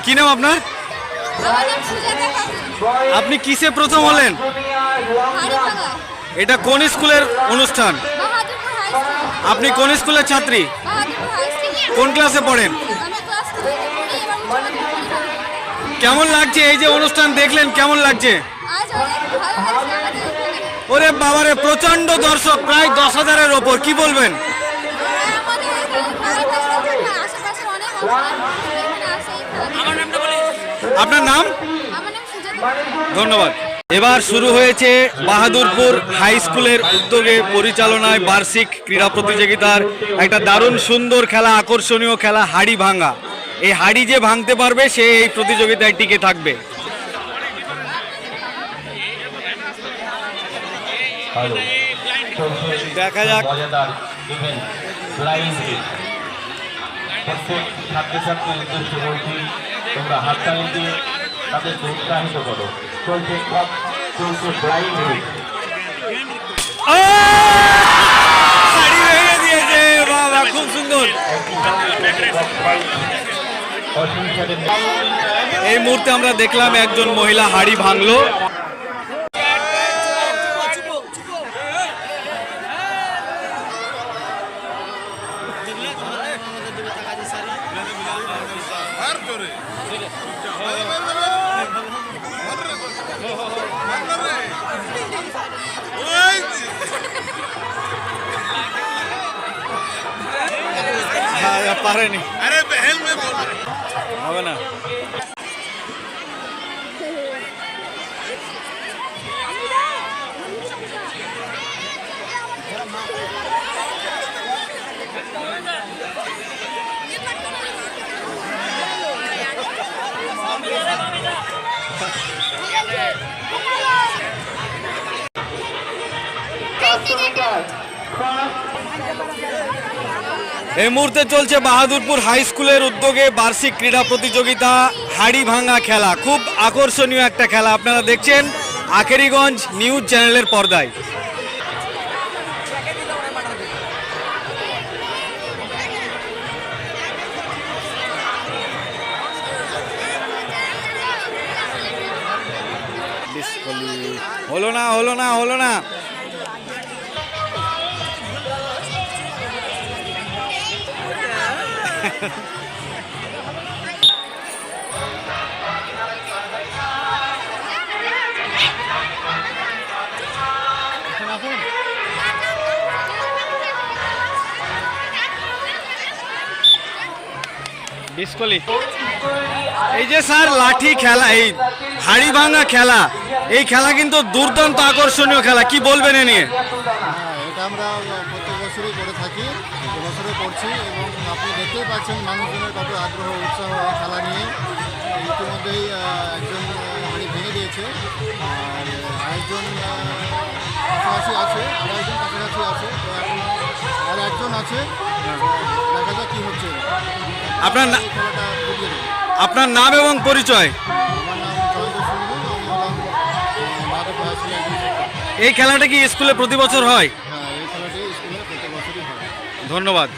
কি নাম আপনার? আপনি কিসে প্রথম হলেন? এটা কোন স্কুলের অনুষ্ঠান? আপনি কোন স্কুলের ছাত্রী? কোন ক্লাসে পড়েন? কেমন লাগছে এই যে অনুষ্ঠান দেখলেন, কেমন লাগছে? ওরে বাবারে, প্রচন্ড দর্শক, প্রায় 10,000-এর ওপর, কি বলবেন? আপনার নাম? ধন্যবাদ। এবার শুরু হয়েছে বাহাদুরপুর হাই স্কুলের উদ্যোগে পরিচালনায় বার্ষিক ক্রীড়া প্রতিযোগিতার একটা দারুণ সুন্দর খেলা, আকর্ষণীয় খেলা হাড়ি ভাঙা। এই হাড়ি যে ভাঙতে পারবে সে এই প্রতিযোগিতায় টিকে থাকবে। দেখা যাক। প্রত্যেক ছাত্রছাত্রীর উদ্দেশ্যে বলছি, তোমরা হাততালি দিয়ে তাদেরকে উৎসাহিত করো। চলছে ব্লাইন্ড রেস। হাড়ি ভেঙে দিয়েছে, বাবা খুব সুন্দর। এই মুহূর্তে আমরা দেখলাম একজন মহিলা হাড়ি ভাঙলো। পারেনি, হবে না। এই মুহূর্তে চলছে বাহাদুরপুর হাই স্কুলের উদ্যোগে বার্ষিক ক্রীড়া প্রতিযোগিতা হাড়ি ভাঙা খেলা। খুব আকর্ষণীয় একটা খেলা আপনারা দেখছেন আখেরিগঞ্জ নিউজ চ্যানেলের পর্দায়। হলো না, হলো না, হলো না। বিস্কলি। এই যে স্যার লাঠি খেলা, এই হাড়ি ভাঙা খেলা, এই খেলা কিন্তু দুর্দান্ত আকর্ষণীয় খেলা, কি বলবেন এ নিয়ে? এটা আমরা প্রত্যেক বছরই করে থাকি, বছরে করছি, এবং আপনি দেখতেই পাচ্ছেন মানুষজনের কত আগ্রহ উৎসাহ এই খেলা নিয়ে। ইতিমধ্যেই একজন হাড়ি ভেঙে দিয়েছে, আর আরেকজন কাছাকাছি আছে, আরেকজন কাছাকাছি আছে, তো এখন আর একজন আছে, দেখা যাক কী হচ্ছে। আপনার খেলাটা বুঝিয়ে দেবে। আপনার নাম এবং পরিচয়? আমার নাম জয়ন্ত সিংহ, আমি হলাম বাহাদুরপুর হাই স্কুলের একজন শিক্ষক। এই খেলাটা কি স্কুলে প্রতি বছর হয়? হ্যাঁ, এই খেলাটি স্কুলে প্রত্যেক বছরই হয়। ধন্যবাদ।